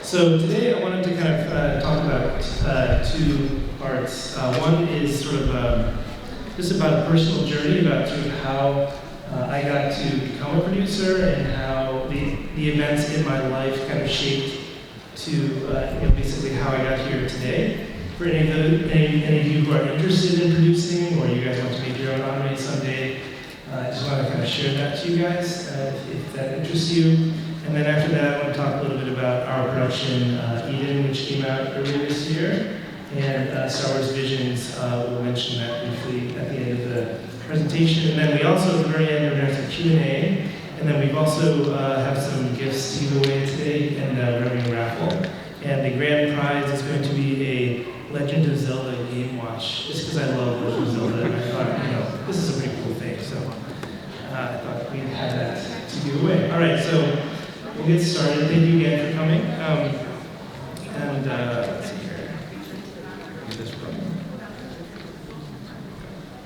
So today I wanted to kind of talk about two parts. One is sort of just about a personal journey, about sort of how I got to become a producer and how the events in my life kind of shaped to basically how I got here today. For any of you who are interested in producing, or you guys want to make your own anime someday, I just want to kind of share that to you guys if that interests you. And then after that, I want to talk a little bit about our production, Eden, which came out earlier this year, and Star Wars Visions. We'll mention that briefly at the end of the presentation. And then we also, at the very end, we're going to have some Q&A. And then we've also have some gifts to give away today and Revenue Raffle. And the grand prize is going to be a Legend of Zelda Game Watch, just because I love Legend of Zelda. And I thought, this is a pretty cool thing. So I thought we'd have that to give away. All right, so we'll get started. Thank you again for coming. Let's see here. Get this running.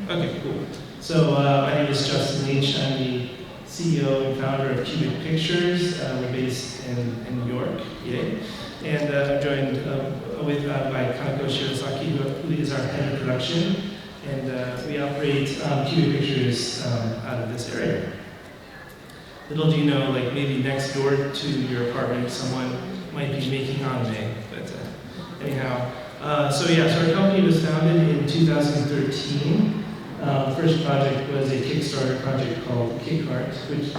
Okay, cool. So my name is Justin Leach. I'm the CEO and founder of Qubic Pictures. We're based in New York, yay. And I'm joined by Kanako Shirasaki, who is our head of production. And we operate Qubic Pictures out of this area. Little do you know, like maybe next door to your apartment, someone might be making anime. But anyhow, so our company was founded in 2013. The first project was a Kickstarter project called Kickheart, which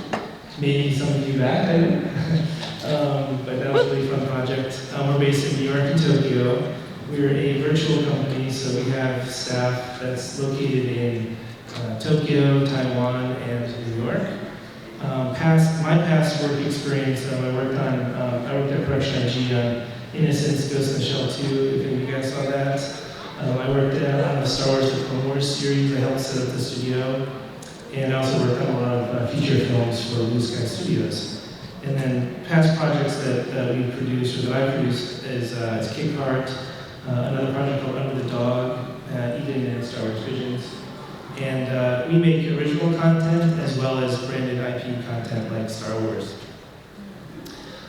maybe some of you back, I don't know. But that was a really fun project. We're based in New York and Tokyo. We're a virtual company, so we have staff that's located in Tokyo, Taiwan, and New York. My past work experience, I worked at production IG on Innocence, Ghost in the Shell 2, if any of you guys saw that. I worked on the Star Wars The Clone Wars series. I helped set up the studio. And I also worked on a lot of feature films for Blue Sky Studios. And then past projects that we produced, or that I produced, is Kickheart, another project called Under the Dog, Eden, and Star Wars Visions. And we make original content as well as branded IP content like Star Wars.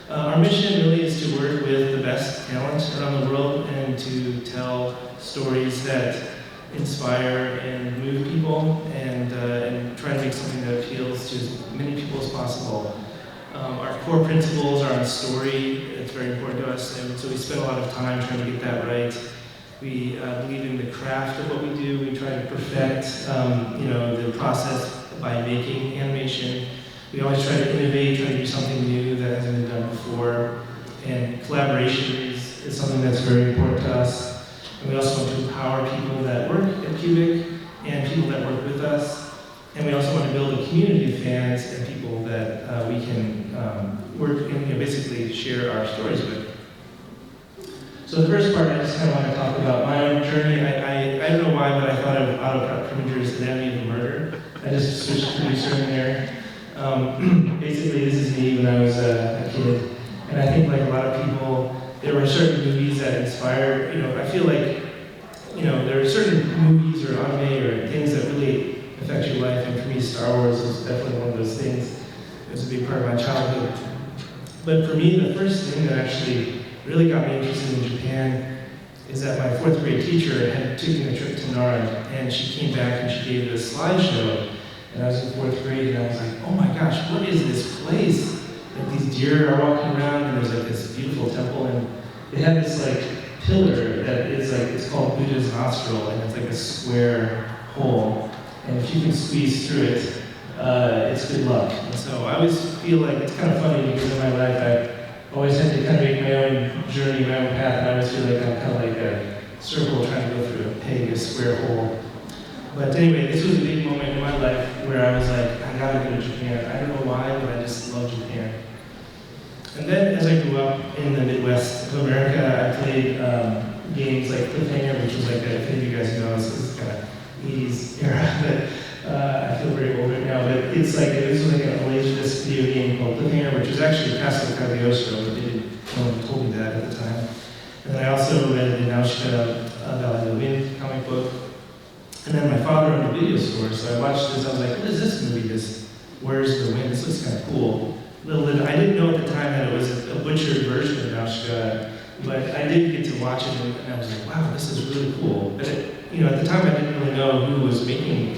Our mission really is to work with the best talent around the world and to tell stories that inspire and move people and try to make something that appeals to as many people as possible. Our core principles are on story. It's very important to us, and so we spend a lot of time trying to get that right. We believe in the craft of what we do. We try to perfect, the process by making animation. We always try to innovate, try to do something new that hasn't been done before. And collaboration is something that's very important to us. And we also want to empower people that work at Qubic and people that work with us. And we also want to build a community of fans and people that we can work and basically share our stories with. So the first part, I just kind of want to talk about my own journey. I don't know why, but I thought of Autocrat Printers Anatomy of a Murder. I just switched producer in there. Basically, this is me when I was a kid. And I think like a lot of people, there were certain movies that inspired, I feel like, there are certain movies or anime or things that really affect your life. And for me, Star Wars was definitely one of those things. It was a big part of my childhood. But for me, the first thing that actually really got me interested in Japan is that my fourth grade teacher had taken a trip to Nara, and she came back and she gave a slideshow. And I was in fourth grade, and I was like, oh my gosh, what is this place? Like these deer are walking around, and there's like this beautiful temple, and they have this like pillar that is like, it's called Buddha's nostril, and it's like a square hole. And if you can squeeze through it, it's good luck. And so I always feel like it's kind of funny because in my life I always had to kind of make my own journey, my own path, and I always feel like I'm kind of like a circle trying to go through a peg, a square hole. But anyway, this was a big moment in my life where I was like, I gotta go to Japan. I don't know why, but I just love Japan. And then as I grew up in the Midwest of America, I played games like Cliffhanger, which was like, if any of you guys know, this is kind of 80s era, but I feel very old right now. But it's like, this was like an Malaysian video game called Cliffhanger, which was actually Castle Cagliostro, but no one told me that at the time. And then I also read the Nausicaa Valley of the Wind comic book. And then my father owned a video store, so I watched this. I was like, what is this movie? Where's the Wind? This looks kind of cool. I didn't know at the time that it was a butchered version of Nausicaa, but I did get to watch it, and I was like, wow, this is really cool. But at the time, I didn't really know who was making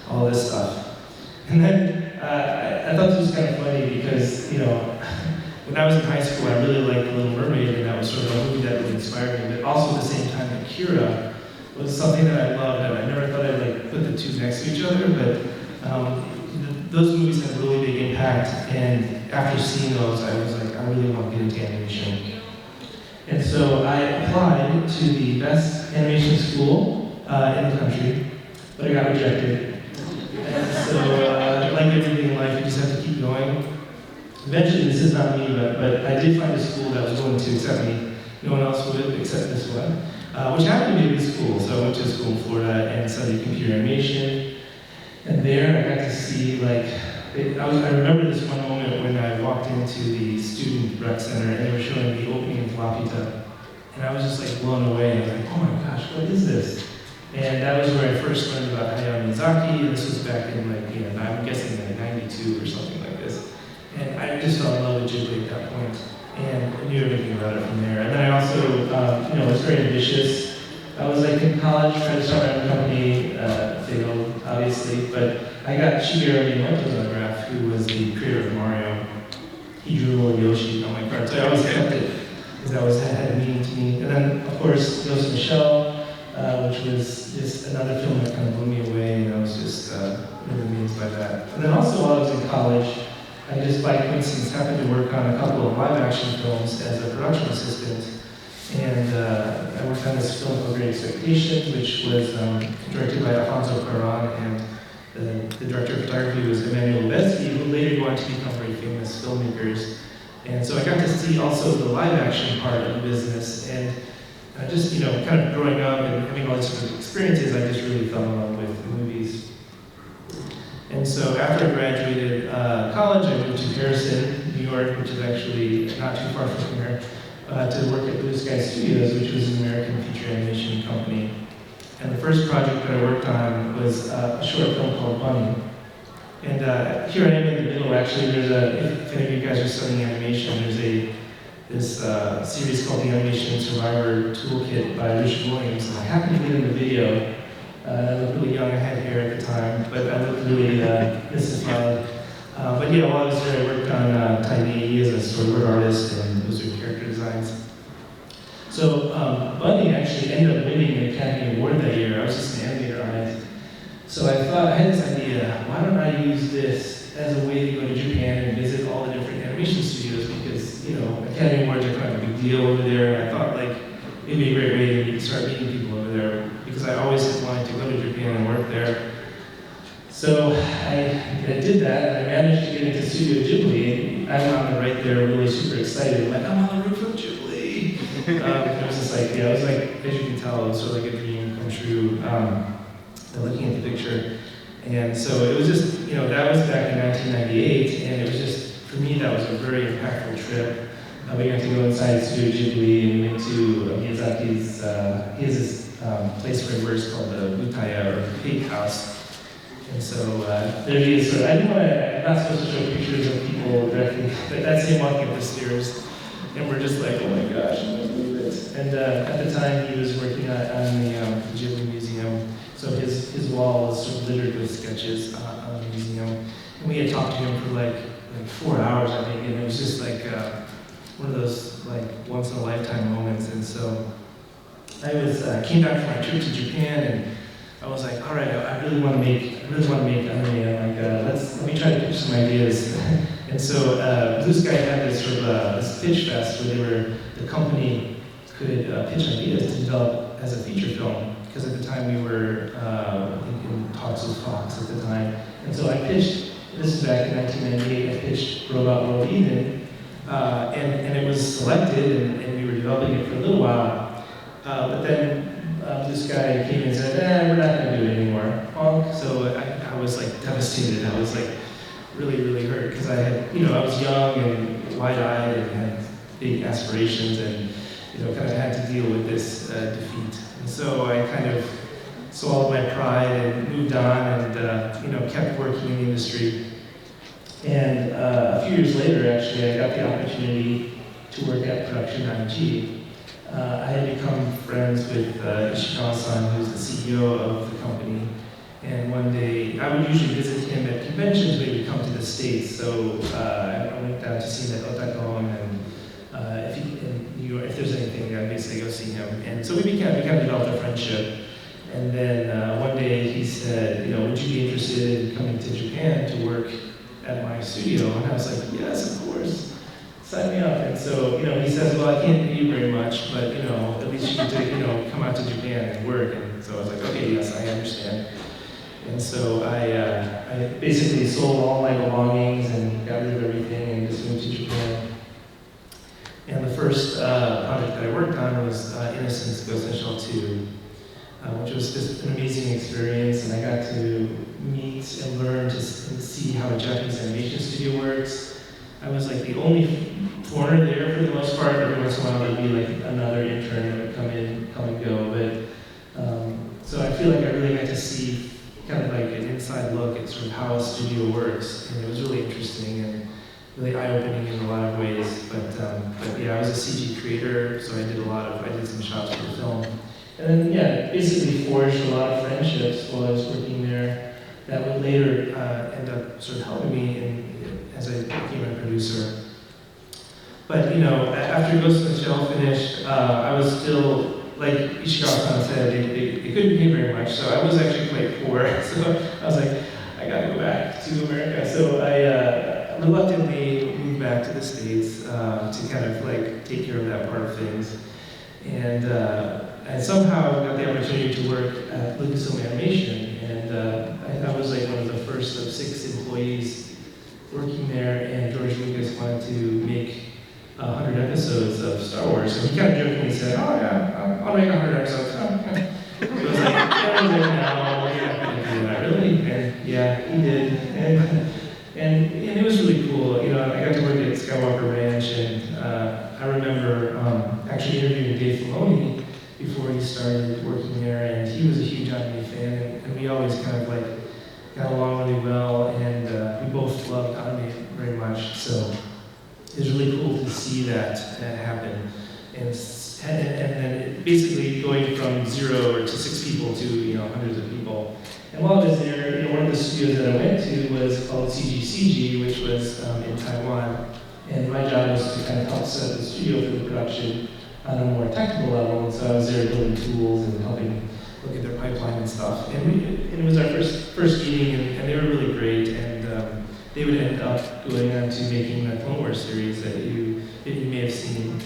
all this stuff. And then I thought this was kind of funny because, when I was in high school, I really liked Little Mermaid, and that was sort of a movie that really inspired me. But also at the same time, Akira was something that I loved, and I never thought I'd put the two next to each other. But those movies had a really big impact, and after seeing those, I was like, I really want to get into animation. And so I applied to the best animation school in the country, but I got rejected. And so, like everything in life, you just have to keep going. Eventually, this is not me, but I did find a school that was willing to accept me. No one else would accept this one, which happened to be a good school. So I went to a school in Florida and studied computer animation. And there, I got to see, I remember this one moment when I walked into the student rec center and they were showing the opening floppy tub. And I was just blown away. I was like, oh my gosh, what is this? And that was where I first learned about AnimeNYC, and this was back in I'm guessing 92 or something like this. And I just fell in love with Ghibli at that point, and I knew everything about it from there. And then I also, was very ambitious. I was in college trying to start my own company, failed, obviously, but I got Shigeru Miyamoto's autograph, who was the creator of Mario. He drew a little Yoshi on my card, so I always kept it, because that had meaning to me. And then, of course, Ghost in the Shell, which was just another film that kind of blew me away, and I was just really amazed by that. And then also while I was in college, I just by coincidence happened to work on a couple of live-action films as a production assistant. And I worked on this film called Great Expectations, which was directed by Alfonso Cuarón, and the director of photography was Emmanuel Lubezki, who later went on to become very famous filmmakers. And so I got to see also the live-action part of the business, and just, kind of growing up and having all these sort of experiences, I just really fell in love with movies. And so after I graduated college, I moved to Harrison, New York, which is actually not too far from here, to work at Blue Sky Studios, which was an American feature animation company. And the first project that I worked on was a short film called Bunny. And here I am in the middle, actually. If any of you guys are studying animation, there's this series called the Animation Survivor Toolkit by Richard Williams. And I happened to get in the video. I looked really young, I had hair at the time, but I looked really mystified. But yeah, while I was there, I worked on Tiny as a storyboard artist, and those are character designs. So Bunny actually ended up winning an Academy Award that year. I was just an animator on it. So I had this idea, why don't I use this as a way to go to Japan and visit all the different animation studios, because, Academy Awards are kind of a big deal over there, and I thought, it'd be a great way to start meeting people over there, because I always wanted to go to Japan and work there. So I did that, and I managed to get into Studio Ghibli, and I'm on the right there, really super excited. I'm on the roof of Ghibli. It was just as you can tell, it was sort of like a dream come true, looking at the picture. And so it was just, that was back in 1998, and it was just, for me, that was a very impactful trip. We got to go inside Studio Ghibli, and we went to Miyazaki's, he has this place where he works called the Butaya, or Pig House. And so there he is. I'm not supposed to show pictures of people directly, but that's him walking up the stairs. And we're just like, oh my gosh, I can't believe it. And at the time, he was working on the Ghibli Museum. So his wall was sort of littered with sketches on the museum. And we had talked to him for like 4 hours, I think, and it was just one of those once in a lifetime moments. And so I came back from my trip to Japan, and I was like, all right, I really want to make anime. Let me try to pitch some ideas. And so Blue Sky had this sort of this pitch fest where the company could pitch ideas to develop as a feature film, because at the time we were in talks with Fox at the time. And so I pitched, this is back in 1998, I pitched Robot World Eden, and it was selected, and we were developing it for a little while. But then this guy came and said, we're not going to do it anymore. So I was devastated. I was really, really hurt, because I was young and wide-eyed and had big aspirations, and kind of had to deal with this defeat. And so I kind of swallowed my pride and moved on, and kept working in the industry. And a few years later, actually, I got the opportunity to work at Production IG. I had become friends with Ishikawa-san, who's the CEO of the company. And one day, I would usually visit him at conventions when he would come to the States. So I went down to see him at Otakon, and in New York, if there's anything, I'd basically go see him. And so we kind of developed a friendship. And then one day he said, would you be interested in coming to Japan to work at my studio? And I was like, yes, of course. Sign me up. And so, he says, well, I can't pay you very much, but, at least you get to, come out to Japan and work. And so I was like, okay, yes, I understand. And so I basically sold all my belongings and got rid of everything and just moved to Japan. And the first project that I worked on was Innocence Ghost in the Shell 2, which was just an amazing experience. And I got to meet and learn and see how a Japanese animation studio works. I was like the only foreigner there for the most part. Every once in a while there'd be like another intern that would come and go. But so I feel like I really got to see kind of like an inside look at sort of how a studio works, and it was really interesting and really eye-opening in a lot of ways. But yeah, I was a CG creator, so I did some shots for the film, and then yeah, basically forged a lot of friendships while I was working there that would later end up sort of helping me as I became a producer. But after Ghost in the Shell finished, I was still, like Ishikawa-san said, they couldn't pay very much, so I was actually quite poor. So I was like, I gotta go back to America. So I reluctantly moved back to the States to kind of like take care of that part of things. And I somehow got the opportunity to work at Lucasfilm Animation, and I was like one of the first of 6 employees working there, and George Lucas wanted to make 100 episodes of Star Wars. So he kind of jokingly said, oh yeah, I'll make 100 episodes. Oh, okay. So I was like, no, you're not going to do that, really? And yeah, he did. And it was really cool. I got to work at Skywalker Ranch, and I remember actually interviewing Dave Filoni before he started working there, and he was a huge anime fan, and we always kind of like got along really well, and we both loved anime very much. So it was really cool to see that happen, and then basically going from 0 to 6 people to hundreds of people. And while I was there, one of the studios that I went to was called CGCG, which was in Taiwan, and my job was to kind of help set the studio for the production on a more technical level. And so I was there building tools and helping look at their pipeline and stuff. And it was our first meeting, and they were really great. And they would end up going on to making the Clone Wars series that you may have seen.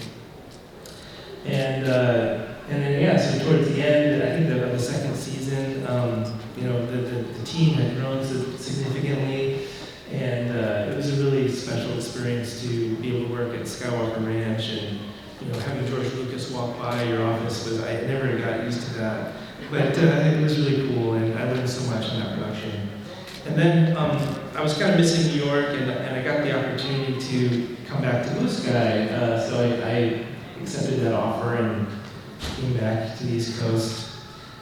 And then yeah, so towards the end, I think of the second season, the team had grown significantly, and it was a really special experience to be able to work at Skywalker Ranch, and having George Lucas walk by your office I never got used to that, but it was really cool, and I learned so much in that production. And then I was kind of missing New York, and I got the opportunity to come back to Blue Sky, so I accepted that offer and came back to the East Coast.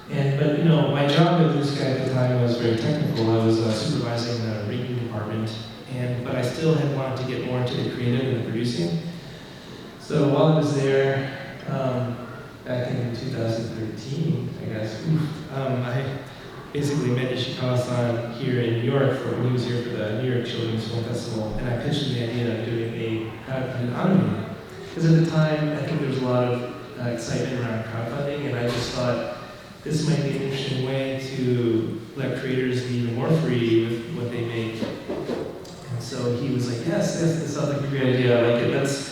But my job at Blue Sky at the time was very technical. I was supervising the rigging department, but I still had wanted to get more into the creative and the producing. So while I was there, back in 2013, I guess, I basically met Ishikawa-san here in New York when he was here for the New York Children's Film Festival, and I pitched him the idea of doing an anime. Because at the time, I think there was a lot of excitement around crowdfunding, and I just thought this might be an interesting way to let creators be even more free with what they make. And so he was like, yes, this sounds like a great idea. I like it.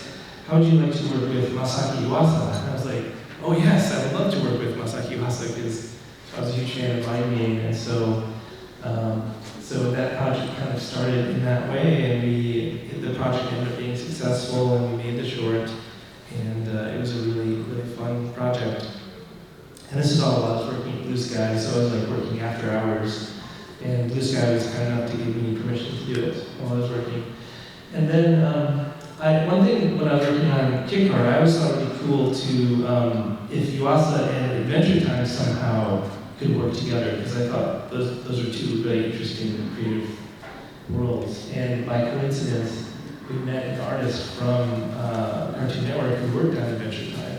How would you like to work with Masaki Yuasa? And I was like, oh yes, I would love to work with Masaki Yuasa, because I was a huge fan of Mind Game. And so that project kind of started in that way, and the project ended up being successful, and we made the short, and it was a really, really fun project. And this is all while I was working at Blue Sky, so I was like working after hours, and Blue Sky was kind enough to give me permission to do it while I was working. And then one thing when I was working on Kickstart, I always thought it would be cool to, if Yuasa and Adventure Time somehow could work together, because I thought those are two really interesting and creative worlds. And by coincidence, we met an artist from Cartoon Network who worked on Adventure Time.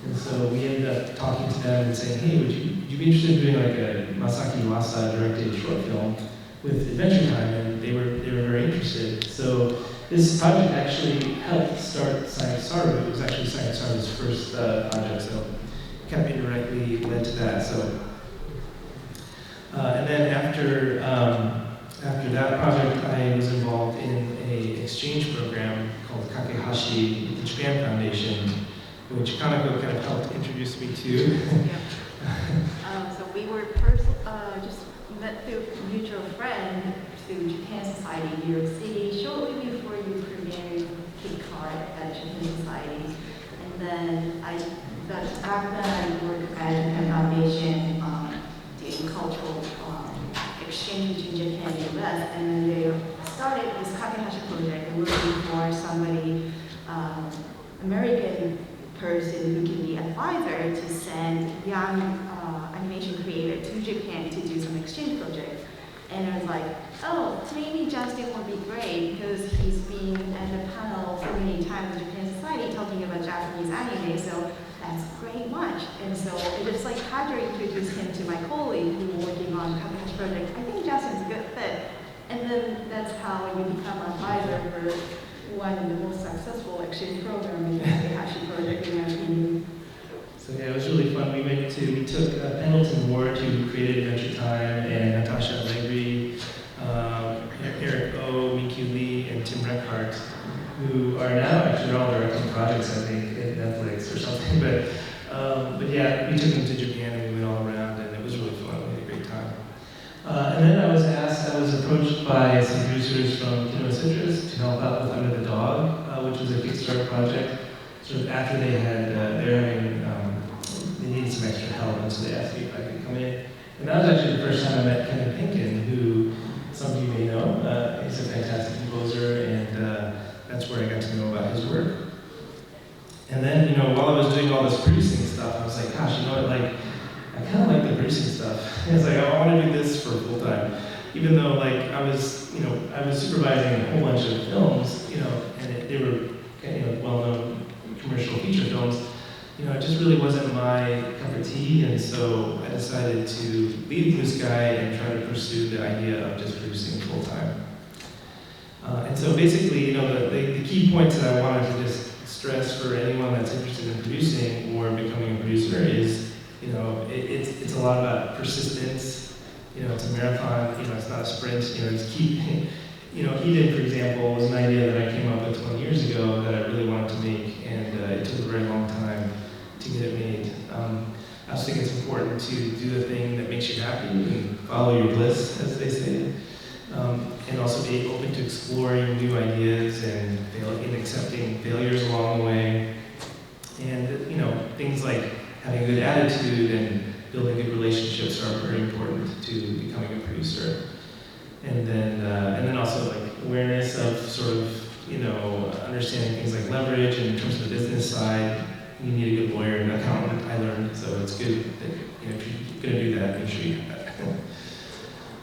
And so we ended up talking to them and saying, hey, would you be interested in doing like a Masaki Iwasa directed short film with Adventure Time? And they were very interested. So this project actually helped start Science Saru. It was actually Science Saru's first project, so it kind of indirectly led to that. So, and then after that project, I was involved in an exchange program called Kakehashi with the Japan Foundation, which Kanako kind of helped introduce me to. Yeah. So we were first just met through a mutual friend through Japan Society in New York City shortly before you premiered Kid Card at Japan Society. And then after that I worked at Japan Foundation doing cultural exchange between Japan and US, and then they started this Kakehashi project and looking for somebody, American person who can be advisor to send young animation creator to Japan to do some exchange project. And I was like, oh, maybe Justin would be great because he's been at the panel so many times in Japan Society talking about Japanese anime, so that's great much. And so it just like had to introduce him to my colleague who were working on Kakehashi project. I think Justin's a good fit. And then that's how you become an advisor for one of the most successful exchange programs in the Kakehashi project in my opinion. So yeah, it was really fun. We took Pendleton Ward, who created Adventure Time, and Natasha Allegri, Eric O, Mickey Lee, and Tim Reckart, who are now actually all directing projects, I think, at Netflix or something. But yeah, we took them to Japan and we went all around, and it was really fun. We had a great time. And then I was approached by some producers from Kino Citrus to help out with Under the Dog, which was a Kickstarter project. Sort of after they needed some extra help, and so they asked me if I could come in. And that was actually the first time I met Kevin Pinkin, who some of you may know. He's a fantastic composer, and that's where I got to know about his work. And then, while I was doing all this producing stuff, I was like, gosh, you know what, like, I kind of like the producing stuff. And it's like, I want to do this for full time. Even though, like, I was supervising a whole bunch of films, and they were, well-known commercial feature films, it just really wasn't my cup of tea, and so I decided to leave Blue Sky and try to pursue the idea of just producing full time. And so basically, the key points that I wanted to just stress for anyone that's interested in producing or becoming a producer is, it's a lot about persistence. It's a marathon. It's not a sprint. Just keep. Eden, for example, was an idea that I came up with 20 years ago that I really wanted to make, and it took a very long time to get it made. I also think it's important to do the thing that makes you happy and follow your bliss, as they say, and also be open to exploring new ideas and accepting failures along the way. And things like having a good attitude and building good relationships are very important to becoming a producer. And then also like awareness of sort of understanding things like leverage, and in terms of the business side, you need a good lawyer and accountant, I learned, so it's good that if you're going to do that, make sure you have that.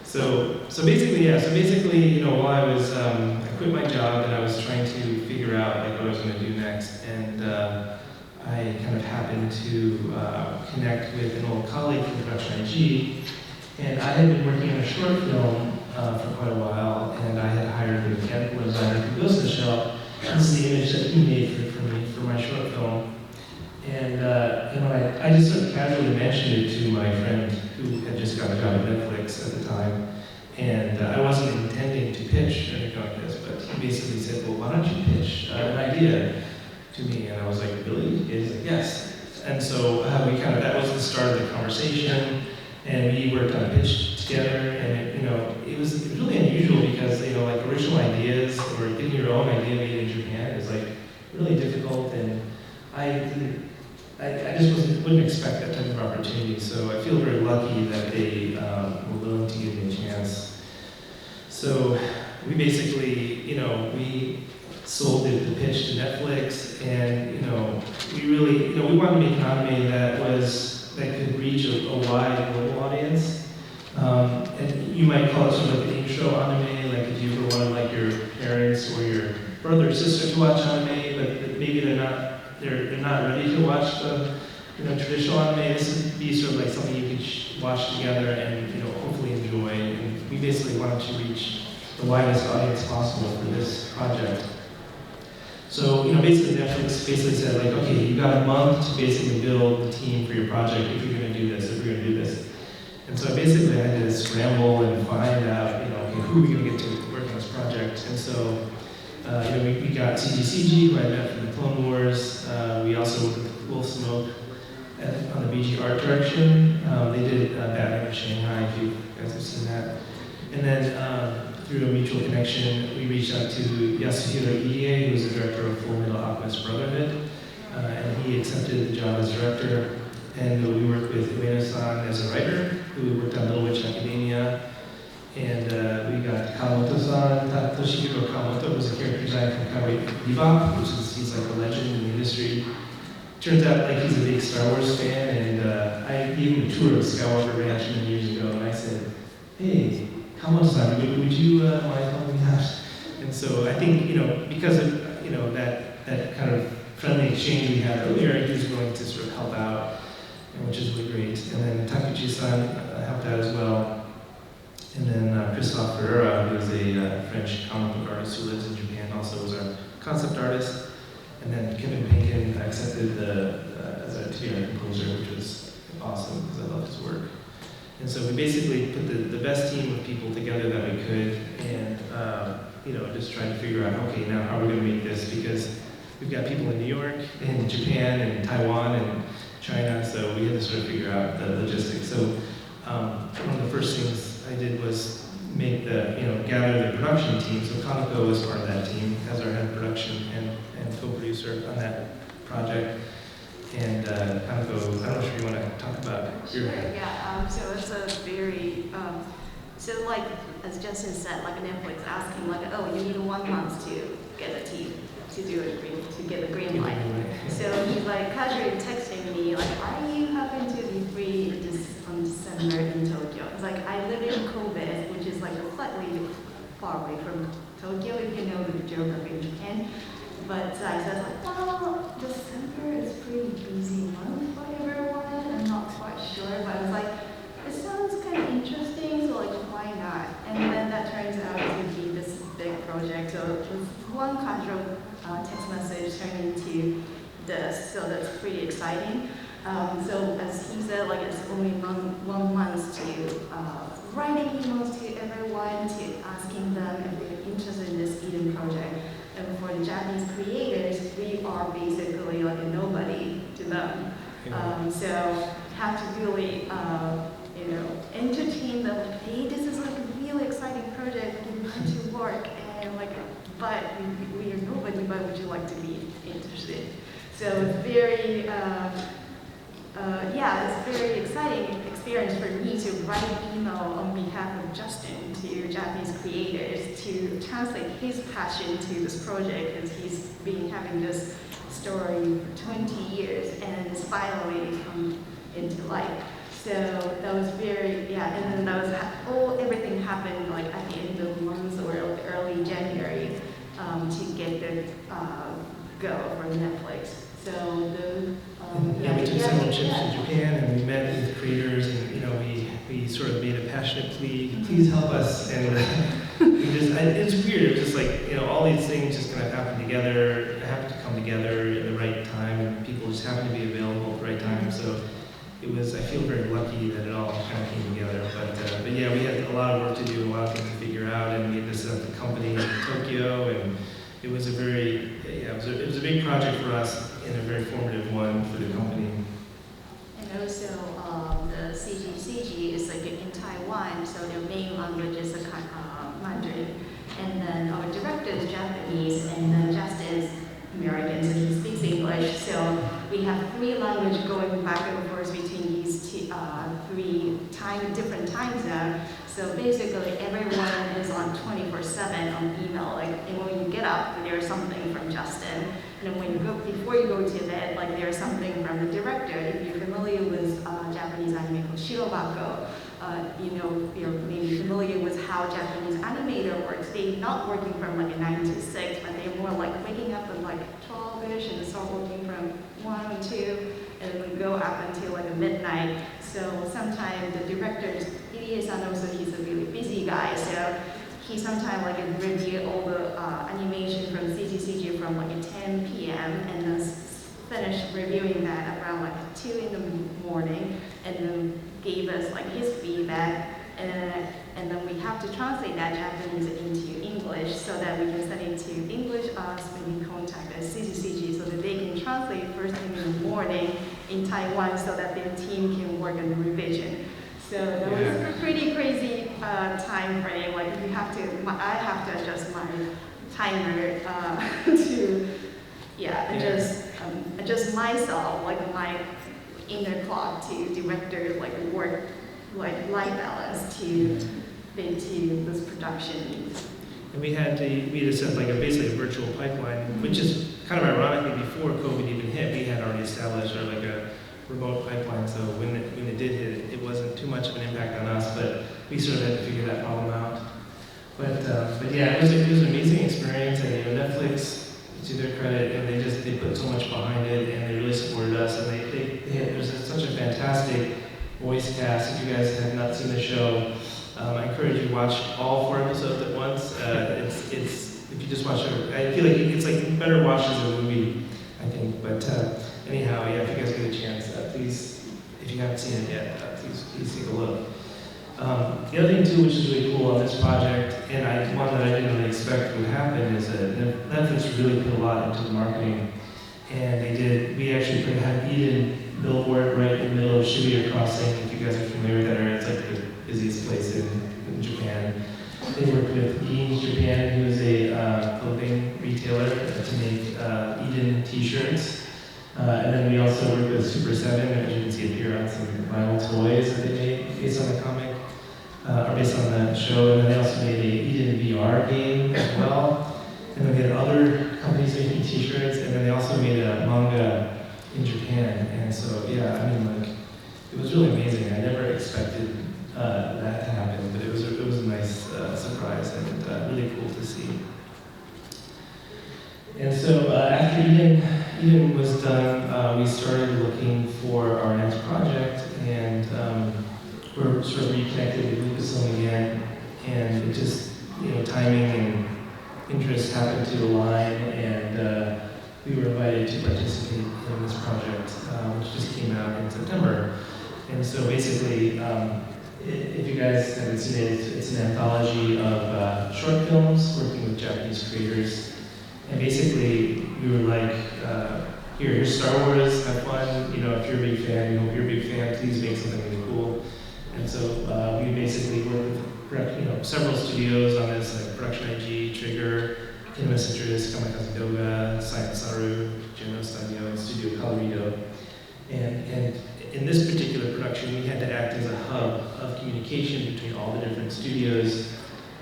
So basically, while I quit my job and I was trying to figure out like what I was going to do next, and I kind of happened to connect with an old colleague from Production IG, and I had been working on a short film for quite a while, and I had hired a mechanical designer who goes to the shell. This is the image that he made for me for my short film. And I just sort of casually mentioned it to my friend who had just got a job at Netflix at the time. And I wasn't intending to pitch or anything like this, but he basically said, well, why don't you pitch an idea to me? And I was like, really? He's like, yes. And so that was the start of the conversation. And we worked on a pitch together, and it was really unusual because like original ideas or getting your own idea made in Japan is like really difficult, and I just wouldn't expect that type of opportunity. So I feel very lucky that they were willing to give me a chance. So we basically we sold the pitch to Netflix, and we really we wanted to make an anime that could reach a wide global audience. And you might call it sort of like an intro anime, like if you ever wanted like your brother or sister to watch anime, but maybe they're not ready to watch the traditional anime. This would be sort of like something you could watch together and hopefully enjoy. And we basically wanted to reach the widest audience possible for this project. So basically Netflix basically said like, okay, you got a month to basically build the team for your project if you're going to do this, if we're going to do this. And so basically I had to scramble and find out, okay, who are we going to get to work on this project. And so we got CGCG, who I met from the Clone Wars. We also worked with Wolf Smoke on the BG art direction. They did Batman in Shanghai, if you guys have seen that. And then through a mutual connection, we reached out to Yasuhiro Iie, who was the director of Full Metal Alchemist Brotherhood. And he accepted the job as director. And we worked with Ueno-san as a writer, who worked on Little Witch Academia. And we got Kawamoto-san, Toshihiro Kawamoto, who's a character designer from Qubic Pictures, he's like a legend in the industry. Turns out like he's a big Star Wars fan, and I gave him a tour of Skywalker Ranch many years ago, and I said, hey, Kawamoto-san, would you mind helping me out? And so I think, because of that kind of friendly exchange we had earlier, he was willing to sort of help out, which is really great. And then Takuchi-san helped out as well. And then Christophe Ferreira, who is a French comic book artist who lives in Japan, also was our concept artist. And then Kevin Pankin accepted as a to-be composer, which was awesome because I loved his work. And so we basically put the best team of people together that we could, and just trying to figure out, okay, now how are we going to make this? Because we've got people in New York, and Japan, and Taiwan, and China, so we had to sort of figure out the logistics. So one of the first things I did was make gather the production team. So Kanako was part of that team as our head of production and co-producer on that project. And Kanako, I don't know if you want to talk about your... Sure, yeah. So it's a very, so like, as Justin said, like Netflix asking like, oh, you need 1 month to get a team to do to get a green light. So he's like casually texting me like, are you happen to be free on December in Tokyo? It's like, I live in Kobe, which is like slightly far away from Tokyo, if you know the geography in Japan. But I said like, well, December is pretty busy month for everyone. I'm not quite sure, but I was like, it sounds kind of interesting, so like, why not? And then that turns out to be this big project. So it was one casual text message turned into this, so that's pretty exciting. So as he said, like it's only 1 month to writing emails to everyone, to asking them if they're interested in this Eden project. And for the Japanese creators, we are basically like a nobody to them. So have to really, entertain them. Like, hey, this is like a really exciting project. We want to work, and like, but we are nobody. But would you like to be interested? So it's very, it's a very exciting experience for me to write an email on behalf of Justin to Japanese creators to translate his passion to this project, because he's been having this story for 20 years and it's finally come into light. So that was very, and then that was everything happened like at the end of the month or early January to get the go for Netflix. So we took several trips to Japan and we met with creators, and we sort of made a passionate plea, please help us. And it's weird. It was just like all these things just kind of happened to come together at the right time, and people just happened to be available at the right time. So it was. I feel very lucky that it all kind of came together. But yeah, we had a lot of work to do, a lot of things to figure out, and we had to set up the company in Tokyo, and it was a very, it was a big project for us and a very formative one for the company. And also, the CG is like in Taiwan, so their main language is Mandarin. And then our director is Japanese, and then Justin's American, so he speaks English. So we have 3 languages going back and forth between these 3 different time zones. So basically, everyone is on 24/7 on email. Like, and when you get up, there's something from Justin. And then when you go, before you go to bed, like there's something from the director. If you're familiar with Japanese anime called Shirobako, if you're maybe familiar with how Japanese animator works, they're not working from like a 9 to 6, but they're more like waking up at like 12-ish and start working from 1 or 2, and then go up until like a midnight. So sometimes the director, Irie-san also, he's a really busy guy, so he sometimes like review all the animation from CG from like at 10 p.m. and then finish reviewing that around like 2 in the morning, and then gave us like his feedback, and then we have to translate that Japanese into English so that we can send it to English us, maybe contact us CG so that they can translate first thing in the morning in Taiwan so that their team can work on the revision. So that was a pretty crazy time frame. Like I have to adjust my timer to adjust myself, like my inner clock to director, like work, like life balance to fit into this production needs. And we had to set like basically a virtual pipeline, which is kind of ironically before COVID even hit, we had already established like a remote pipeline. So when it did hit, it wasn't too much of an impact on us, but we sort of had to figure that problem out. But yeah, it was an amazing experience, and Netflix, to their credit, and they put so much behind it, and they really supported us, and there's such a fantastic voice cast. If you guys have not seen the show, I encourage you to watch all 4 episodes at once. It's if you just watch it, I feel like it's like better watched as a movie, I think. But anyhow, yeah, if you guys get a chance, please, if you haven't seen it yet, please take a look. The other thing too, which is really cool on this project, and one that I didn't really expect would happen, is that Netflix really put a lot into the marketing, and we actually had Eden billboard right in the middle of Shibuya Crossing. If you guys are familiar with that area, it's like the busiest place in Japan. They worked with Jeans Japan, who is a clothing retailer, to make Eden t-shirts. And then we also worked with Super 7, as you can see up here, on some vinyl toys that they made based on the comic, or based on the show. And then they also made a Eden VR game as well. And then we had other companies making t-shirts, and then they also made a manga in Japan. And so, yeah, I mean, like, it was really amazing. I never expected that to happen, but it was a nice surprise and really cool to see. And so after Eden was done, we started looking for our next project, and we're sort of reconnected with Lucasfilm again, and it just, timing and interest happened to align, and we were invited to participate in this project, which just came out in September. And so basically, if you guys haven't seen it, it's an anthology of short films working with Japanese creators. And basically, we were like, here's Star Wars, have fun. If you're a big fan, we hope you're a big fan, please make something really cool. And so we basically worked with several studios on this, like Production IG, Trigger, Kinema Citrus, Kamikaze Doga, Saru, Juno Studio, and Studio Colorido. And in this particular production, we had to act as a hub of communication between all the different studios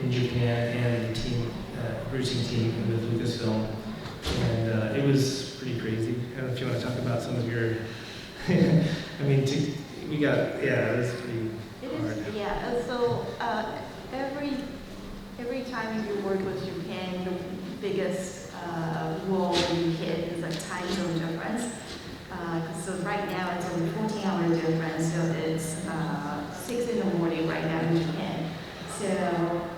in Japan and the team, producing team with Lucasfilm. And it was pretty crazy. I don't know if you want to talk about some of your, I mean, it was pretty hard. Yeah, so every time you work with Japan, the biggest role you hit is a time zone difference. So right now it's only 14-hour difference, so it's 6 in the morning right now in Japan. So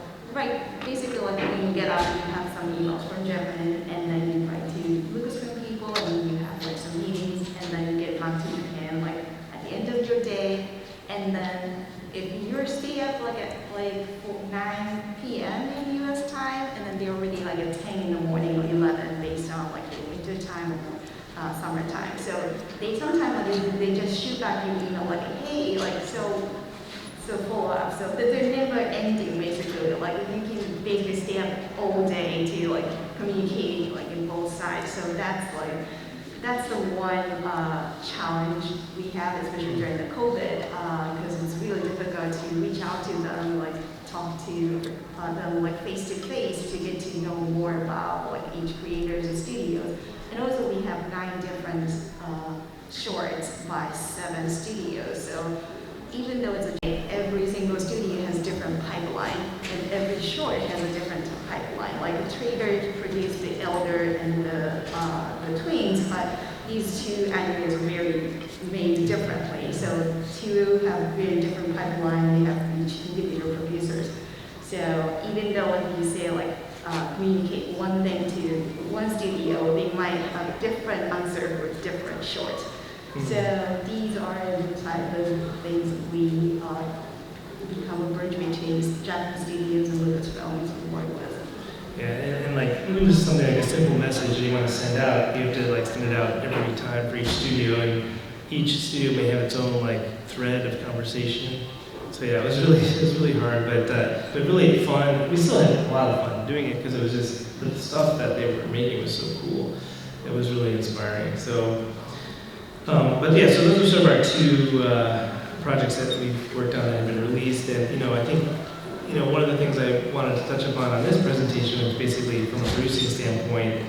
basically like when you get up, you have some emails from Japan, and then you write to Lucasfilm people, and you have like some meetings, and then you get back to Japan like at the end of your day, and then if you're stay up like at 9 p.m. in US time, and then they're already like at 10 in the morning or 11 based on like the winter time or summertime. So they sometimes they just shoot back you email like, hey, like so follow up. So they're never ending basically. Like you can basically stay up all day to like communicate like in both sides. So that's the one challenge we have, especially during the COVID, because it's really difficult to reach out to them, like talk to them like face to face to get to know more about like each creators and studios. And also we have 9 different shorts by 7 studios. So even though it's every single studio has different pipeline, and every short has a different pipeline. Like the Trigger produced the Elder and the Twins, but these two animes were very made differently. So two have very different pipeline. They have each individual producers. So even though when you say like communicate one thing to one studio, they might have a different answer for different short. So these are the type of things we become a bridge between Japanese studios and Lucasfilms and work with. Yeah, and like even just something like a simple message that you want to send out, you have to like send it out every time for each studio, and each studio may have its own like thread of conversation. So yeah, it was really hard, but really fun. We still had a lot of fun doing it because it was just the stuff that they were making was so cool. It was really inspiring. So, but yeah, so those are sort of our two projects that we've worked on and have been released. And I think one of the things I wanted to touch upon on this presentation was basically from a producing standpoint.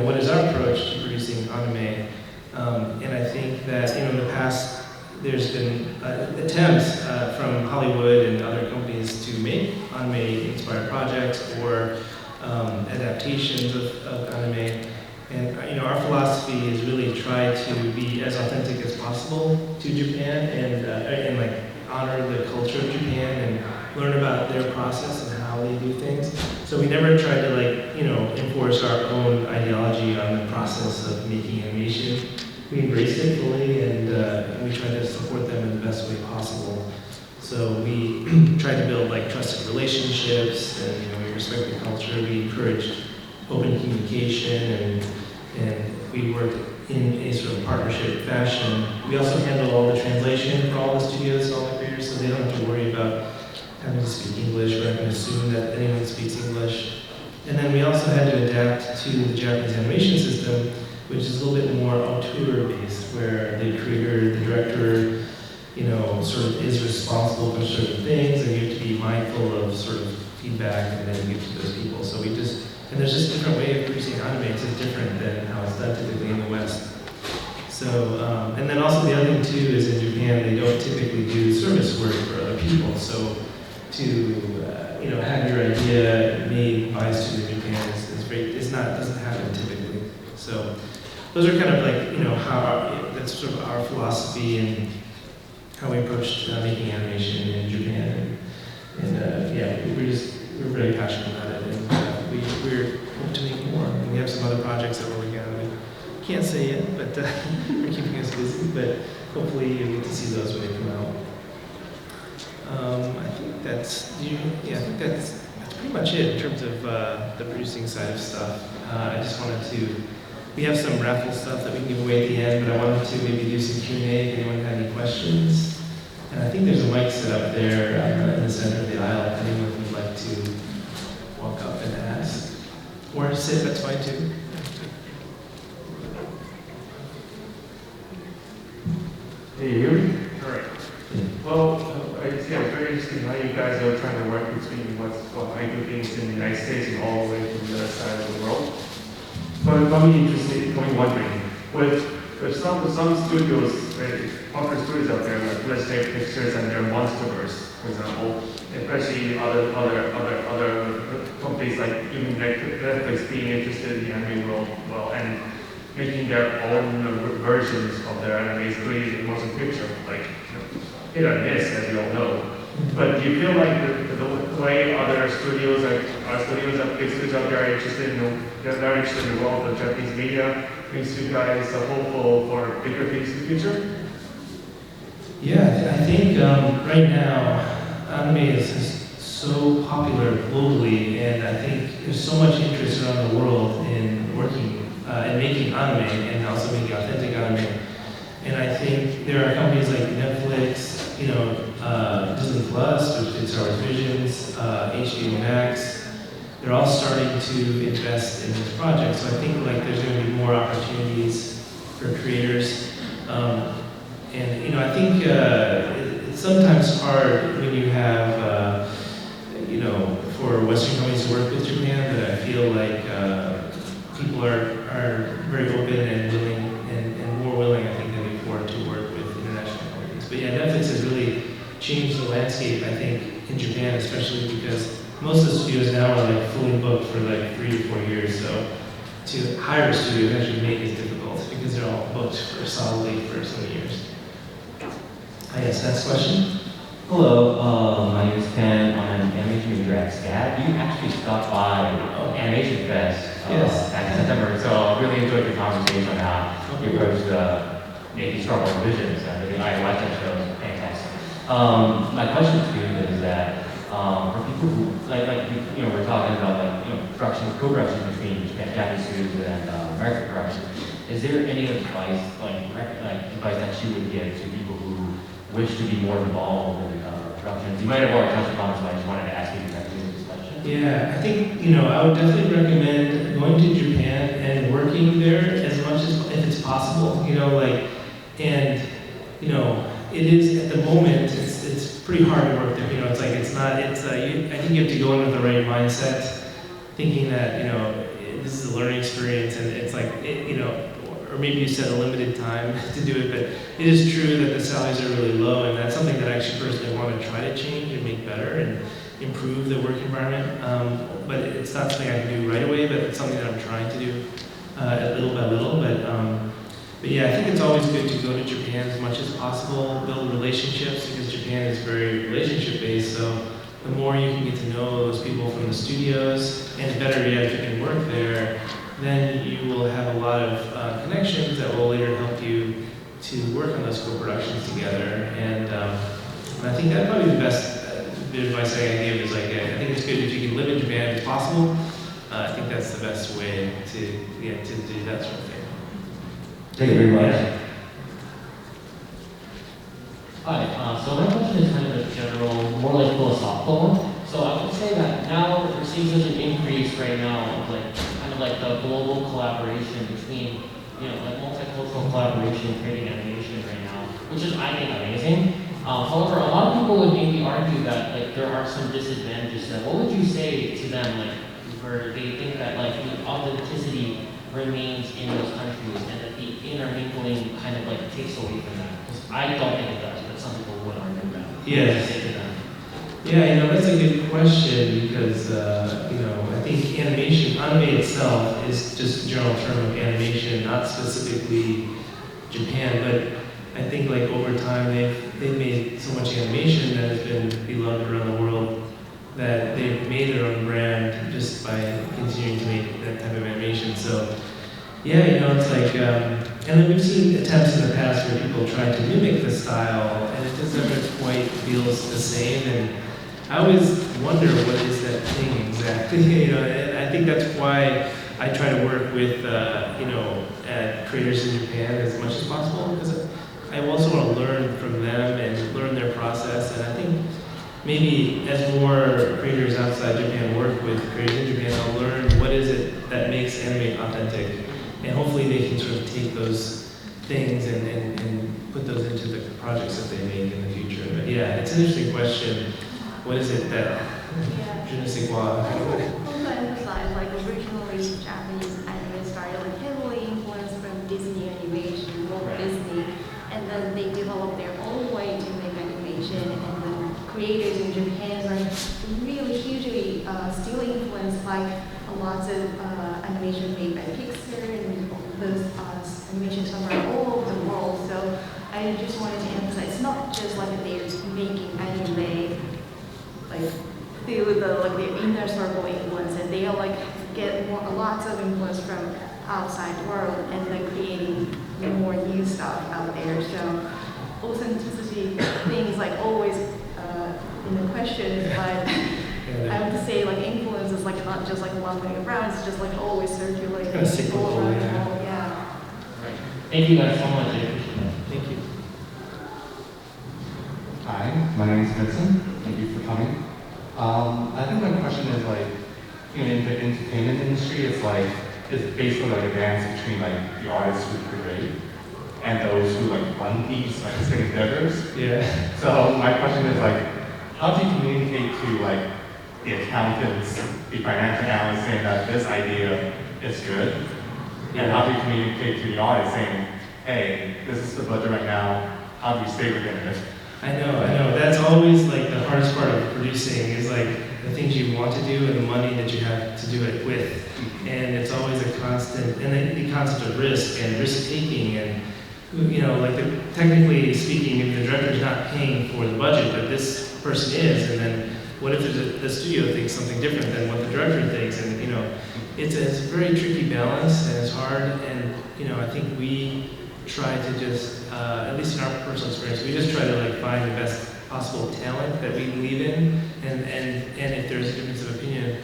What is our approach to producing anime? And I think that in the past, there's been attempts from Hollywood and other companies to make anime-inspired projects or adaptations of anime. And our philosophy is really try to be as authentic as possible to Japan and like honor the culture of Japan and learn about their process and how they do things. So we never tried to enforce our own ideology on the process of making animation. We embraced it fully, and we tried to support them in the best way possible. So we tried to build trusted relationships, and we respect the culture. We encouraged open communication, and we worked in a sort of partnership fashion. We also handle all the translation for all the studios and all the creators, so they don't have to worry about having to speak English or having to assume that anyone speaks English. And then we also had to adapt to the Japanese animation system, which is a little bit more auteur-based, where the creator, the director, sort of is responsible for certain things, and you have to be mindful of sort of feedback and then give to those people. So and there's just a different way of producing anime. It's just different than how it's done typically in the West. So, and then also the other thing too is in Japan, they don't typically do service work for other people. So to, have your idea made by a student in Japan doesn't happen typically. So those are kind of that's sort of our philosophy and how we approached making animation in Japan. And yeah, we're very passionate about it, and we're hoping to make more. And we have some other projects that we're working on. We can't say yet, but they're keeping us busy. But hopefully you'll get to see those when they come out. I think that's pretty much it in terms of the producing side of stuff. I just wanted to. We have some raffle stuff that we can give away at the end, but I wanted to maybe do some Q&A if anyone had any questions. And I think there's a mic set up there in the center of the aisle if anyone would like to walk up and ask. Or sit, that's fine too. Hey, you hear me? All right. Well, I was very interested in how you guys are trying to work between what I do things in the United States and all the way to the other side of the world. So I'm interested in wondering, with some studios, popular studios out there, like Qubic Pictures and their Monsterverse, for example, especially other companies like even Netflix being interested in the anime world, and making their own versions of their animes, really in motion picture, hit or miss, as we all know. But do you feel like the way other studios, big studios out there are interested in the world of Japanese media, makes you guys hopeful for bigger things in the future? Yeah, I think right now, anime is just so popular globally, and I think there's so much interest around the world in working and making anime, and also making authentic anime. And I think there are companies like Netflix, Disney Plus, which did Star Wars Visions, HBO Max. They're all starting to invest in this project. So I think there's going to be more opportunities for creators. And I think it's sometimes hard when you have, for Western companies to work with Japan, but I feel like people are very open and willing, and more willing, I think, than before to work with international companies. But yeah, Netflix has really changed the landscape, I think, in Japan, especially because most of the studios now are like fully booked for like 3 to 4 years. So to hire a studio and actually make it difficult because they're all booked for solidly for so many years. Yes, next question. Hello, my name is Ken. I'm an animation major at SCAD. You actually stopped by Animation Fest back in September, so I really enjoyed your conversation on how you approached maybe Star Wars visions. I watched that show, it was fantastic. My question to you is that for people who, we're talking about production, co-production between Japanese studios and American production. Is there any advice, advice that you would give to people who wish to be more involved in productions? You might have already touched upon this, but I just wanted to ask you directly in this question. Yeah, I think, I would definitely recommend going to Japan and working there as much as, if it's possible, it is, at the moment, it's pretty hard to work there, I think you have to go in with the right mindset, thinking that, this is a learning experience, and it's or maybe you set a limited time to do it, but it is true that the salaries are really low, and that's something that I actually personally want to try to change and make better and improve the work environment. But it's not something I can do right away, but it's something that I'm trying to do little by little. But yeah, I think it's always good to go to Japan as much as possible, build relationships, because Japan is very relationship based. So the more you can get to know those people from the studios, and better yet, if you can work there, then you will have a lot of connections that will later help you to work on those co-productions together. And I think that's probably the best bit of advice I can give is I think it's good if you can live in Japan if possible. I think that's the best way to do that sort of thing. Thank you very much. Yeah. Hi, so my question is kind of a general, more like philosophical one. So I would say that now we're seeing such an increase right now of the global collaboration between, multicultural collaboration, creating animation right now, which is, I think, amazing. However, a lot of people would maybe argue that there are some disadvantages to that. What would you say to them, where they think that the authenticity remains in those countries and that the intermingling kind of takes away from that? Because I don't think it does, but some people would argue that. Yeah. What would you say to them? Yeah, that's a good question because, I think anime itself is just a general term of animation, not specifically Japan, but I think over time they've made so much animation that has been beloved around the world that they've made their own brand just by continuing to make that type of animation. So, yeah, it's and then we've seen attempts in the past where people try to mimic the style, and it just never quite feels the same. And I always wonder what is that thing exactly, and I think that's why I try to work with, creators in Japan as much as possible, because I also want to learn from them and learn their process, and I think maybe as more creators outside Japan work with creators in Japan, I'll learn what is it that makes anime authentic, and hopefully they can sort of take those things and put those into the projects that they make in the future. But yeah, it's an interesting question. What is it that je ne sais quoi? I also emphasize originally Japanese anime started heavily influenced from Disney animation, Walt Disney, and then they developed their own way to make animation, and then creators in Japan are really hugely still influenced by lots of animation made by Pixar and those animations from all over the world. So I just wanted to emphasize, it's not just they're making anime through the inner circle influence, and they get lots of influence from outside world, and then creating more new stuff out there. So authenticity things always in the question, but I would say influence is not just one way around, it's just always circulating Kind of cyclical, all around the yeah. world. Yeah. Right. Thank you guys so much. I appreciate that. Thank you. Hi, my name is Vincent. Thank you for coming. I think my question is in the entertainment industry, it's basically a dance between the artists who create and those who run these endeavors. Yeah. So my question is how do you communicate to the accountants, the financial analysts saying that this idea is good, and how do you communicate to the artist saying, hey, this is the budget right now, how do we stay within it? I know. That's always like the hardest part of producing is like the things you want to do and the money that you have to do it with. And it's always a constant, and then the concept of risk and risk taking and, you know, like technically speaking, if the director's not paying for the budget, but this person is, and then what if the studio thinks something different than what the director thinks? And, you know, it's a very tricky balance and it's hard. And, you know, I think we try to just, at least in our personal experience, we just try to like find the best possible talent that we believe in. And if there's a difference of opinion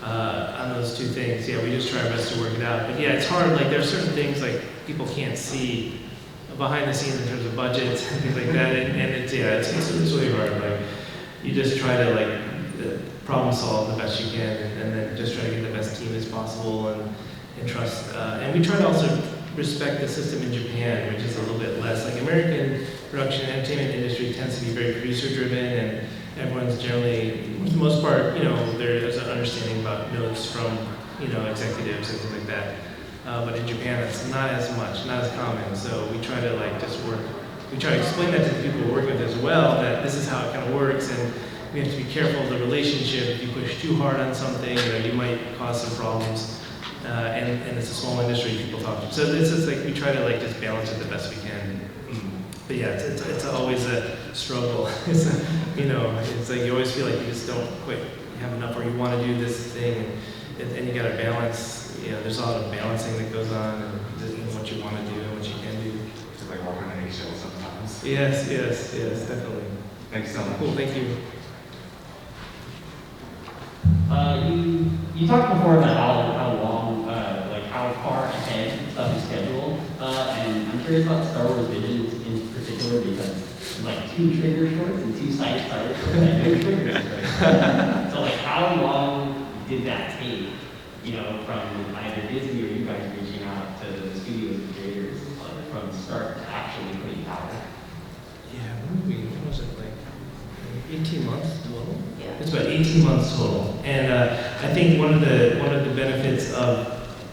on those two things, yeah, we just try our best to work it out. But yeah, it's hard. Like there are certain things like people can't see behind the scenes in terms of budgets and things like that. And it's really hard. Like you just try to like problem solve the best you can, and then just try to get the best team as possible and trust. And we try to also respect the system in Japan, which is a little bit less. Like American production and entertainment industry tends to be very producer driven, and everyone's generally, for the most part, you know, there's an understanding about notes from, you know, executives and things like that. But in Japan, it's not as much, not as common. So we try to like just work. We try to explain that to the people we're working with as well, that this is how it kind of works, and we have to be careful of the relationship. If you push too hard on something, you know, you might cause some problems. And it's a small industry people talk to. So it's just like we try to like just balance it the best we can. But yeah, it's always a struggle. You know, it's like you always feel like you just don't quite have enough, or you want to do this thing, and you got to balance. You know, there's a lot of balancing that goes on, and what you want to do and what you can do. It's like walking on eggshells sometimes. Yes, definitely. Thanks so much. Cool, thank you. You talked before about how long, like how far ahead stuff is scheduled, and I'm curious about Star Wars Visions in particular because it's like 2 trigger shorts and 2 side Star Wars shorts and no triggers. Right? So like how long did that take, you know, from either Disney or you guys reaching out to the studios and creators, like, from start to actually putting power? Yeah, what was it, like 18 months total? Yeah. It's about 18 months total. And I think one of the benefits of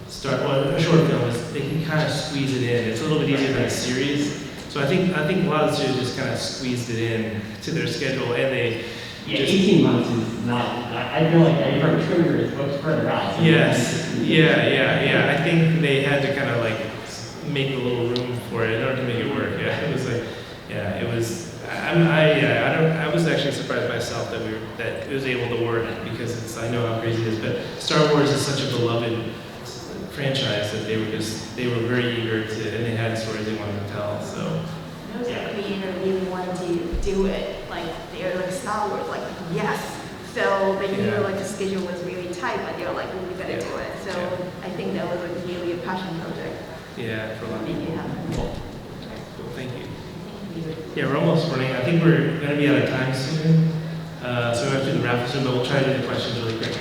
a short film is they can kind of squeeze it in. It's a little bit easier than a series. So I think a lot of studios just kind of squeezed it in to their schedule, and they Yeah, 18 months is not, I feel like a different trigger is much further out. Yes, yeah. I think they had to kind of like make a little room for it in order to make it work. Yeah, it was like, yeah, it was. I was actually surprised myself that it was able to work, because I know how crazy it is. But Star Wars is such a beloved franchise that they were very eager to, and they had stories they wanted to tell. So. Those creator really wanted to do it, like they're like Star Wars, like yes. So they knew like the schedule was really tight, but they were like, we gotta do it. So I think that was like really a passion project. Yeah, for a lot of Make it people. happen. Cool, thank you. Yeah, we're almost running. I think we're going to be out of time soon. So we have to do the raffle soon, but we'll try to do the questions really quick.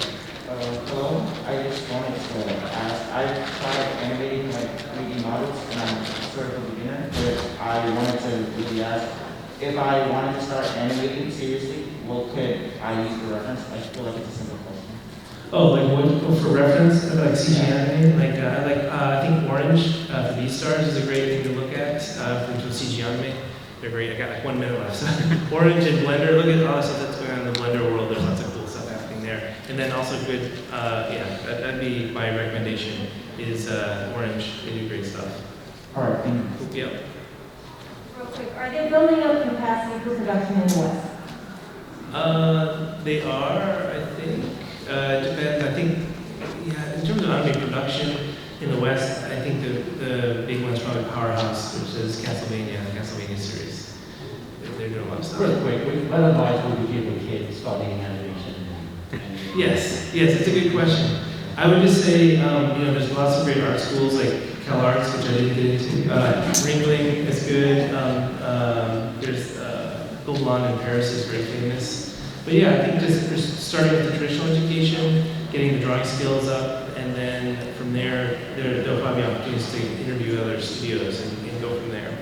Hello, I just wanted to ask, I've tried animating like 3D models and I'm sort of a beginner, but I wanted to really ask, if I wanted to start animating seriously, what could I use for reference? I feel like it's a simple question. Oh, like what for reference? Like CG anime? I think Orange for Beastars is a great thing to look at. For CG anime, they're great. I got like 1 minute left. Orange and Blender. Look at all the stuff that's going on in the Blender world. There's lots of cool stuff happening there. And then also good. That'd be my recommendation. Is Orange. They do great stuff. All right, thank you. Yep. Real quick, are they building up capacity for production in the West? They are, I think. It depends. I think, in terms of anime production in the West, I think the big one's probably Powerhouse, which is the Castlevania series. They're doing a lot of stuff. Real quick, what advice would you give a kid starting animation? Yes, it's a good question. I would just say, there's lots of great art schools like CalArts, which I didn't get into. Ringling is good. There's Gobelin in Paris is very famous. But yeah, I think just starting with the traditional education, getting the drawing skills up, and then from there, there'll probably be opportunities to interview other studios and go from there.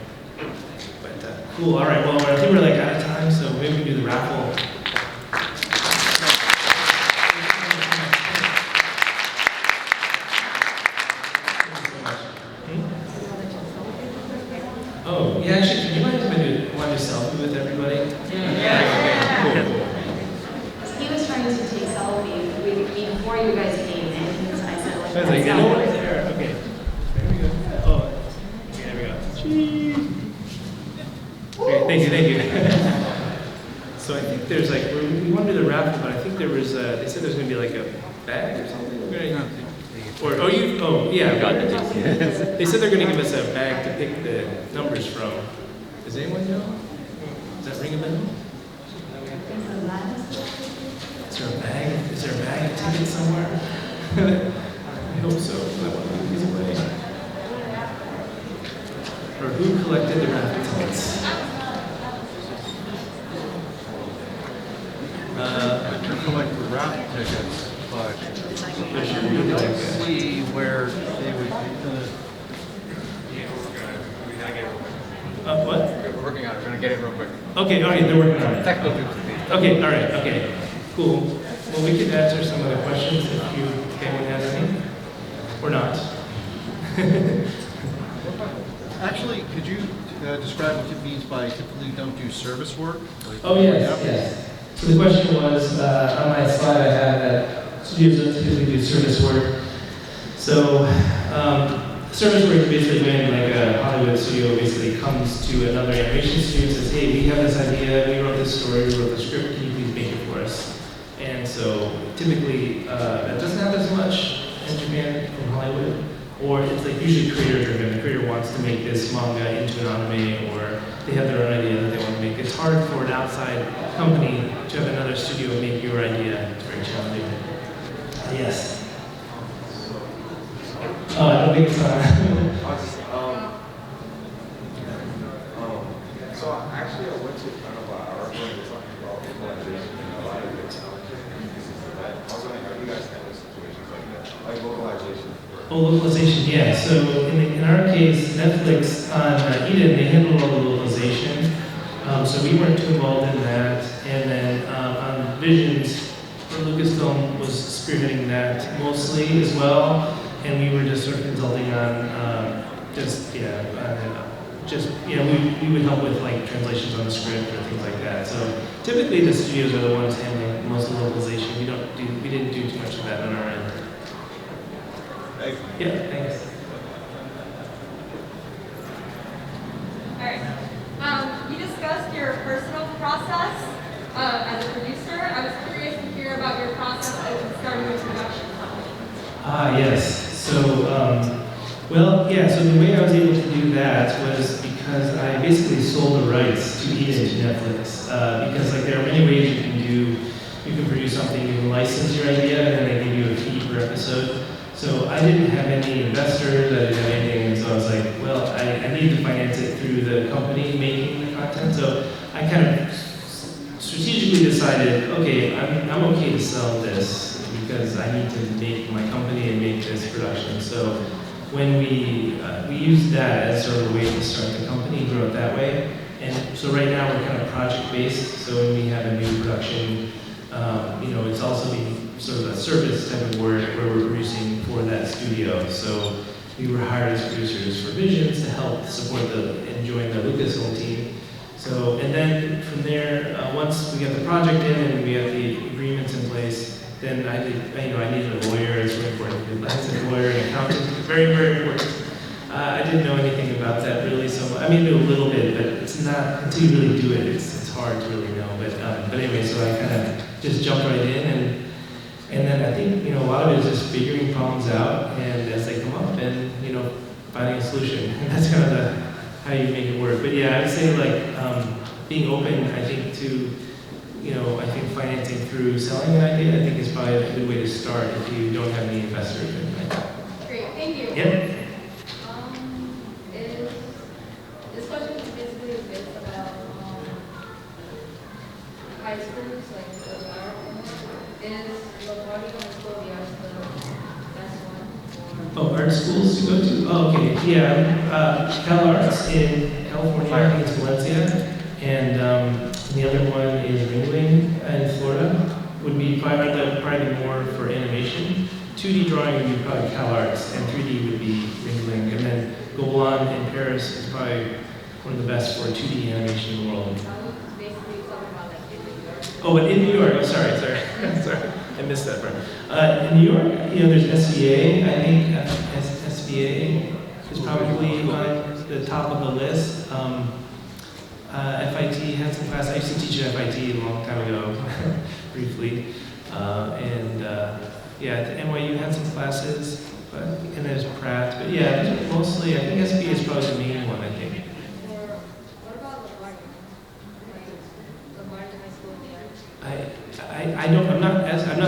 But cool, all right, well, I think we're like out of time, so maybe we can do the raffle. Oh, yeah, actually, do you mind if I do one do a selfie with everybody? He was trying to take selfie with me before you guys came in, and I said, like, I was like, that's no not one worth it. there. Okay. There we go. Oh, okay, there we go. Cheese. Okay, thank you. So I think there's like, we want to do the raffle, but I think there was, they said there's going to be like a bag or something. Yeah. They said they're going to give us a bag to pick the numbers from. Does anyone know? Does that ring a bell? Is there a bag? Is there a bag of tickets somewhere? I hope so. I want to give these away. Or who collected the raffle tickets? To collect the raffle tickets, but There should we be like don't a- see where they would be. what? We're working on it. We're gonna get it real quick. Okay, they're working on it. Technical difficulties. Okay, all right, okay, cool. Well, we could answer some of the questions if anyone has any, or not. Actually, could you describe what it means by typically don't do service work? Like, Oh, yes. So the question was, on my slide I have that studios don't typically do service work. So, service work is basically when like a Hollywood studio basically comes to another animation studio and says, hey, we have this idea, we wrote this story, we wrote the script, can you please make it for us? And so typically, that doesn't happen as much in Japan from Hollywood, or it's like usually creator driven. The creator wants to make this manga into an anime, or they have their own idea that they want to make. It's hard for an outside company to have another studio make your idea. It's very challenging. Yes. Oh, I don't think so. So actually, I went to kind of an article and talking about localization and a lot of it. I was wondering how you guys handle situations like that, like localization. Oh, localization, yeah. So in our case, Netflix on Eden, they handled all the localization. So we weren't too involved in that. And then on Visions, Lucasfilm was spearheading that mostly as well. And we were just sort of consulting on we would help with like translations on the script or things like that. So typically the studios are the ones handling most of the localization. We didn't do too much of that on our end. Thanks. Yeah, thanks. All right. You discussed your personal process as a producer. I was curious to hear about your process as starting a production company. Yes. So, so the way I was able to do that was because I basically sold the rights to Eden to Netflix. Because like there are many ways you can produce something, you can license your idea, and then they give you a fee per episode. So I didn't have any investors, I didn't have anything, and so I was like, well, I need to finance it through the company making the content. So I kind of strategically decided, okay, I'm okay to sell this because I need to make my company and make this production. So when we used that as sort of a way to start the company, grow it that way. And so right now we're kind of project-based. So when we have a new production, it's also being sort of a service type of work where we're producing for that studio. So we were hired as producers for Visions to help support and join the Lucasfilm team. So, and then from there, once we got the project in and we had the agreements in place, then I needed a lawyer. It's really important. I said lawyer and accountant, very, very important. I didn't know anything about that really, so I knew a little bit, but it's not until you really do it. It's hard to really know. But anyway, so I kind of just jumped right in, and then I think a lot of it is just figuring problems out, and as they come up, and finding a solution. And that's kind of how you make it work. But yeah, I would say being open, I think to I think financing through selling an idea, I think is probably a good way to start if you don't have any investors or anything like that. Great, thank you. Yep. This question is basically a bit about high schools, like the art. Is Lombardino School the art school best one? Oh, art schools to go to? Oh, okay. Yeah. Cal Arts in California, I think it's Valencia. And the other one is Ringling in Florida. Would be probably more for animation. 2D drawing would be probably Cal Arts, and 3D would be Ringling. And then Golan in Paris is probably one of the best for 2D animation in the world. Basically talking about like in New York. Oh, but in New York, oh, sorry, sorry, I missed that part. In New York, there's SVA, I think SVA is probably on the top of the list. FIT had some class, I used to teach at FIT a long time ago, briefly. Yeah, at NYU had some classes, and there's Pratt, but yeah, mostly, I think SVA is probably the main one, I think. What about LaGuardia? LaGuardia High School there? I'm not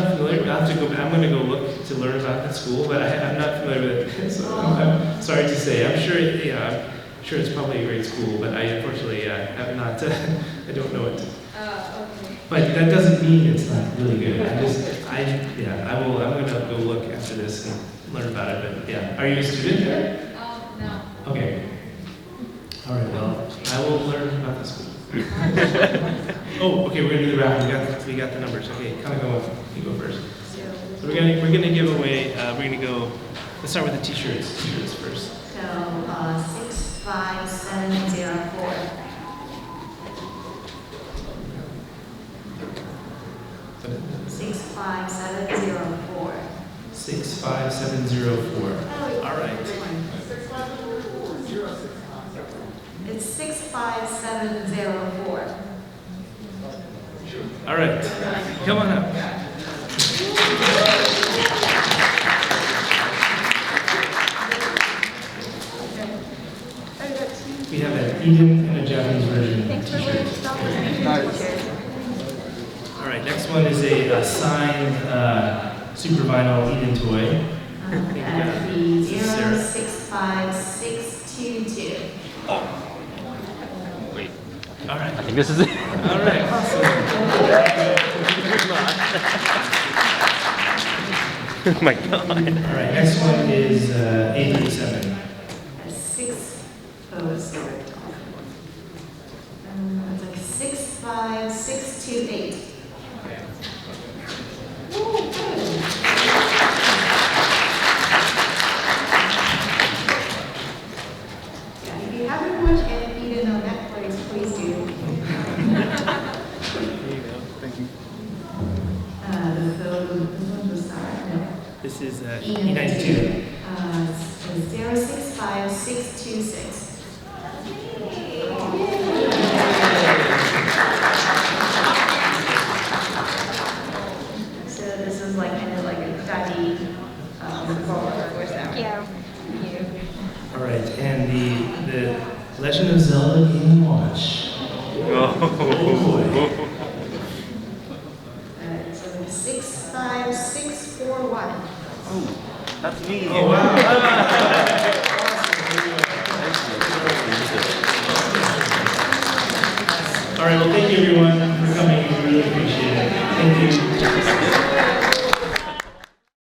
familiar. I'll have to go. I'm going to go look to learn about that school, but I'm not familiar with it. So I'm sorry to say. I'm sure. I'm sure it's probably a great school, but I unfortunately have not. I don't know it. Okay. But that doesn't mean it's not really good. I will. I'm going to go look after this and learn about it. But yeah, are you a student there? No. Okay. All right. Well, I will learn about the school. Oh, okay. We're gonna do the raffle. We got the numbers. Okay, Kanako, you go first. So we're gonna give away. We're gonna go. Let's start with the t-shirts. T-shirts first. So 65704. Is that it? 65704. 65704. All right. It's 65704. All right. Come on up. We have an Eden and a Japanese version t-shirt. All right. Next one is a signed super vinyl Eden toy. That'd be 065622. Wait, All right. I think this is it. All right. Awesome. Oh my god. All right. Next one is 837. it's like 65628. Yeah, if you haven't watched any Eden on Netflix, please do. Thank you. So the one was no. This is E92. 065626. So this is like kind of like a daddy for that. Yeah. All right, and the Legend of Zelda Game & Watch. Oh boy. So 65641. That's me. Oh wow. All right, well, thank you everyone for coming. We really appreciate it. Thank you.